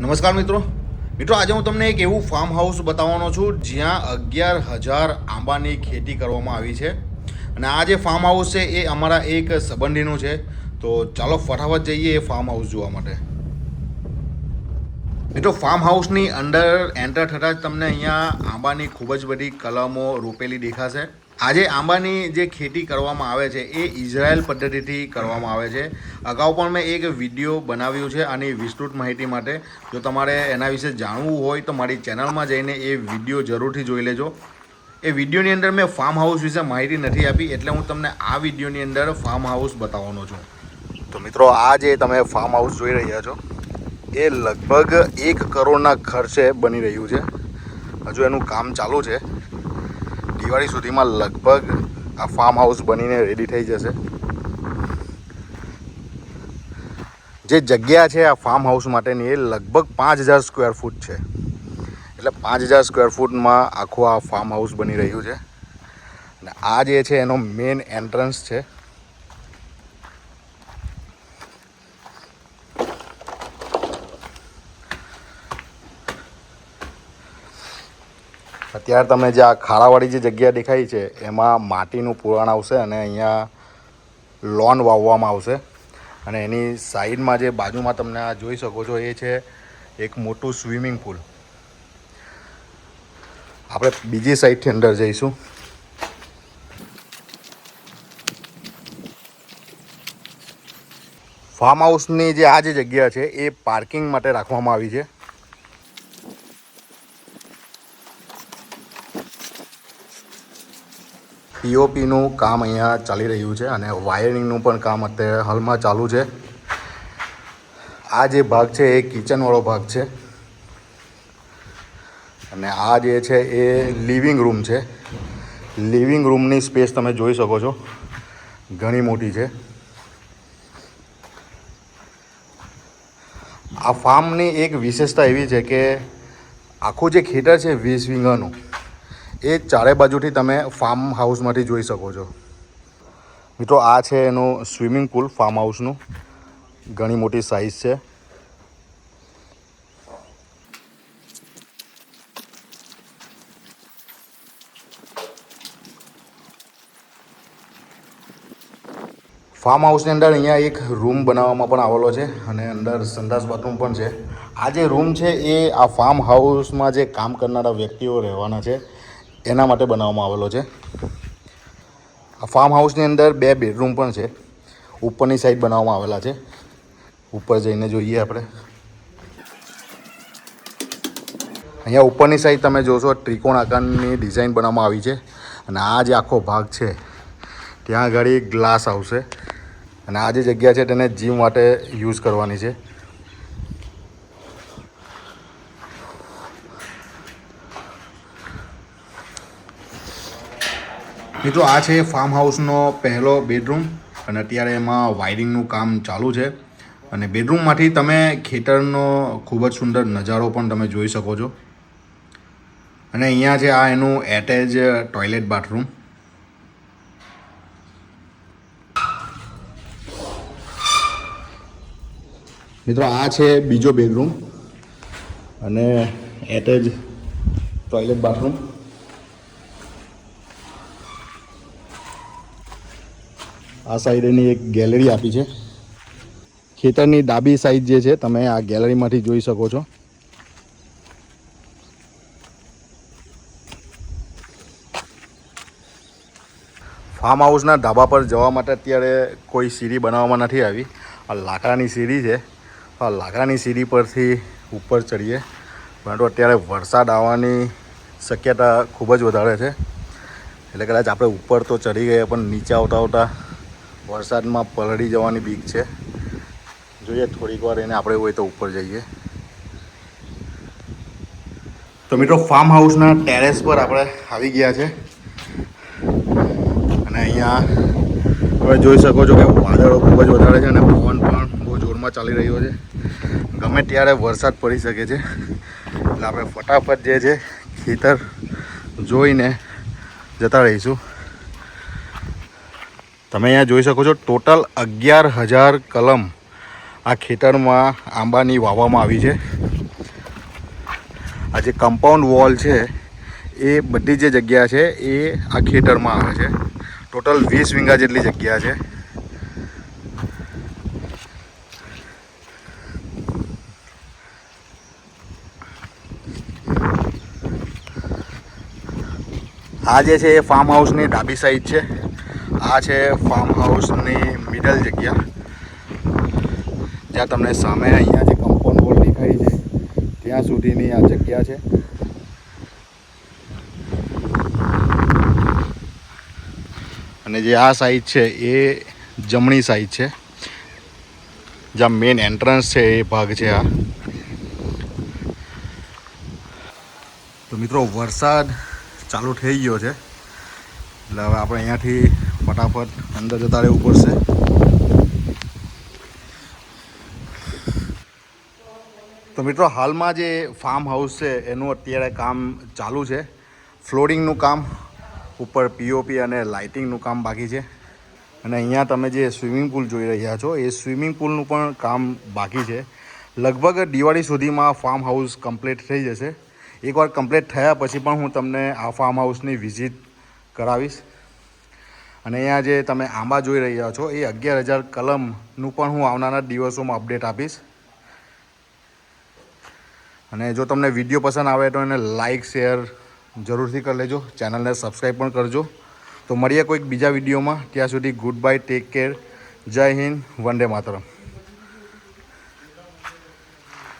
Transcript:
નમસ્કાર મિત્રો આજે હું તમને એક એવું ફાર્મ હાઉસ બતાવવાનો છું જ્યાં 11,000 આંબાની ખેતી કરવામાં આવી છે અને આ જે ફાર્મ હાઉસ છે એ અમારા એક સંબંધીનું છે. તો ચાલો ફટાફટ જઈએ એ ફાર્મ હાઉસ જોવા માટે. મિત્રો ફાર્મ હાઉસની અંદર એન્ટર થતાં જ તમને અહીંયા આંબાની ખૂબ જ બધી કલમો રોપેલી દેખાશે. આજે આંબાની જે ખેતી કરવામાં આવે છે એ ઇઝરાયલ પદ્ધતિથી કરવામાં આવે છે. અગાઉ પણ મેં એક વિડીયો બનાવ્યું છે આની વિસ્તૃત માહિતી માટે. જો તમારે એના વિશે જાણવું હોય તો મારી ચેનલમાં જઈને એ વિડીયો જરૂરથી જોઈ લેજો. એ વિડીયોની અંદર મેં ફાર્મ હાઉસ વિશે માહિતી નથી આપી, એટલે હું તમને આ વિડીયોની અંદર ફાર્મ હાઉસ બતાવવાનો છું. તો મિત્રો આ જે તમે ફાર્મ હાઉસ જોઈ રહ્યા છો એ લગભગ 1 કરોડના ખર્ચે બની રહ્યું છે. હજુ એનું કામ ચાલુ છે. દિવાળી સુધીમાં લગભગ આ ફાર્મ હાઉસ બનીને રેડી થઈ જશે. જે જગ્યા છે આ ફાર્મ હાઉસ માટેની એ લગભગ 5,000 સ્ક્વેર ફૂટ છે. એટલે 5,000 સ્ક્વેર ફૂટમાં આખું આ ફાર્મ હાઉસ બની રહ્યું છે. અને આ જે છે એનો મેઇન એન્ટ્રન્સ છે. અત્યારે તમને જે આ ખાડાવાળી જે જગ્યા દેખાય છે એમાં માટીનું પુરાણ આવશે અને અહીંયા લોન વાવવામાં આવશે. અને એની સાઈડમાં જે બાજુમાં તમને આ જોઈ શકો છો એ છે એક મોટું સ્વિમિંગ પુલ. આપણે બીજી સાઈડથી અંદર જઈશું. ફાર્મ હાઉસની જે આ જે જગ્યા છે એ પાર્કિંગ માટે રાખવામાં આવી છે. પીઓપીનું કામ અહીંયા ચાલી રહ્યું છે અને વાયરિંગનું પણ કામ અત્યારે હાલમાં ચાલુ છે. આ જે ભાગ છે એ કિચનવાળો ભાગ છે અને આ જે છે એ લિવિંગ રૂમ છે. લિવિંગ રૂમની સ્પેસ તમે જોઈ શકો છો, ઘણી મોટી છે. આ ફાર્મની એક વિશેષતા એવી છે કે આખું જે ખેતર છે 20 વીઘાનું એ ચારે બાજુથી તમે ફાર્મ હાઉસમાંથી જોઈ શકો છો. મિત્રો આ છે એનું સ્વિમિંગ પુલ ફાર્મ હાઉસનું. ઘણી મોટી સાઇઝ છે. ફાર્મ હાઉસની અંદર અહીંયા એક રૂમ બનાવવામાં પણ આવેલો છે અને અંદર સંડાસ બાથરૂમ પણ છે. આ જે રૂમ છે એ આ ફાર્મ હાઉસમાં જે કામ કરનારા વ્યક્તિઓ રહેવાના છે એના માટે બનાવવામાં આવેલો છે. આ ફાર્મ હાઉસની અંદર 2 બેડરૂમ પણ છે. ઉપરની સાઈડ બનાવવામાં આવેલા છે. ઉપર જઈને જોઈએ આપણે. અહીંયા ઉપરની સાઈડ તમે જોશો ત્રિકોણ આકારની ડિઝાઇન બનાવવામાં આવી છે અને આ જે આખો ભાગ છે ત્યાં આગળ ગ્લાસ આવશે અને આ જે જગ્યા છે તેને જીમ માટે યુઝ કરવાની છે. મિત્રો આ છે ફાર્મ હાઉસનો પહેલો બેડરૂમ અને અત્યારે એમાં વાયરિંગનું કામ ચાલુ છે અને બેડરૂમમાંથી તમે ખેતરનો ખૂબ જ સુંદર નજારો પણ તમે જોઈ શકો છો. અને અહીંયા છે આ એનું એટેચ ટોયલેટ બાથરૂમ. મિત્રો આ છે બીજો બેડરૂમ અને એટેચ ટોયલેટ બાથરૂમ. આ સાઈડની એક ગેલેરી આપી છે. ખેતરની ડાબી સાઈડ જે છે તમે આ ગેલેરીમાંથી જોઈ શકો છો. ફાર્મ હાઉસના ધાબા પર જવા માટે અત્યારે કોઈ સીડી બનાવવામાં નથી આવી. આ લાકડાની સીડી છે. આ લાકડાની સીડી પરથી ઉપર ચડીએ, પરંતુ અત્યારે વરસાદ આવવાની શક્યતા ખૂબ જ વધારે છે. એટલે કદાચ આપણે ઉપર તો ચડી ગયા પણ નીચે આવતા વરસાદમાં પલળી જવાની બીક છે. જોઈએ થોડીક વાર એને આપણે હોય તો ઉપર જઈએ. તો મિત્રો ફાર્મ હાઉસના ટેરેસ પર આપણે આવી ગયા છે અને અહીંયા તમે જોઈ શકો છો કે વાદળો ખૂબ જ વધારે છે અને પવન પણ બહુ જોરમાં ચાલી રહ્યો છે. ગમે ત્યારે વરસાદ પડી શકે છે. એટલે આપણે ફટાફટ જે છે ખેતર જોઈને જતા રહીશું. તમે અહીંયા જોઈ શકો છો ટોટલ 11,000 કલમ આ ખેતરમાં આંબાની વાવવામાં આવી છે. આ જે કમ્પાઉન્ડ વોલ છે એ બધી જે જગ્યા છે એ આ ખેતરમાં આવે છે. ટોટલ 20 વીંગા જેટલી જગ્યા છે. આ જે છે એ ફાર્મ હાઉસની ડાબી સાઈડ છે. આ છે ફાર્મ હાઉસની મિડલ જગ્યા, જ્યાં તમને સામે અહીંયા જે કમ્પાઉન્ડ વોલ દેખાય છે ત્યાં સુધીની આ જગ્યા છે. અને જે આ સાઈડ છે એ જમણી સાઈડ છે, જ્યાં મેઇન એન્ટ્રન્સ છે એ ભાગ છે આ. તો મિત્રો વરસાદ ચાલુ થઈ ગયો છે, એટલે હવે આપણે અહીંયાથી ફટાફટ અંદર જતા રહેવું પડશે. તો મિત્રો હાલમાં જે ફાર્મ હાઉસ છે એનું અત્યારે કામ ચાલુ છે. ફ્લોરિંગનું કામ, ઉપર પીઓપી અને લાઇટિંગનું કામ બાકી છે. અને અહીંયા તમે જે સ્વિમિંગ પુલ જોઈ રહ્યા છો એ સ્વિમિંગ પુલનું પણ કામ બાકી છે. લગભગ દિવાળી સુધીમાં ફાર્મ હાઉસ કમ્પ્લીટ થઈ જશે. એકવાર કમ્પ્લીટ થયા પછી પણ હું તમને આ ફાર્મ હાઉસની વિઝિટ કરાવીશ. અને અહીંયા જે તમે આંબા જોઈ રહ્યા છો એ 11,000 કલમનું પણ હું આવનારા દિવસોમાં અપડેટ આપીશ. અને જો તમને વિડીયો પસંદ આવે તો એને લાઇક શેર જરૂરથી કરી લેજો, ચેનલને સબસ્ક્રાઈબ પણ કરજો. તો મળીએ કોઈક બીજા વિડીયોમાં. ત્યાં સુધી ગુડ બાય, ટેક કેર, જય હિન્દ, વંદે માતરમ.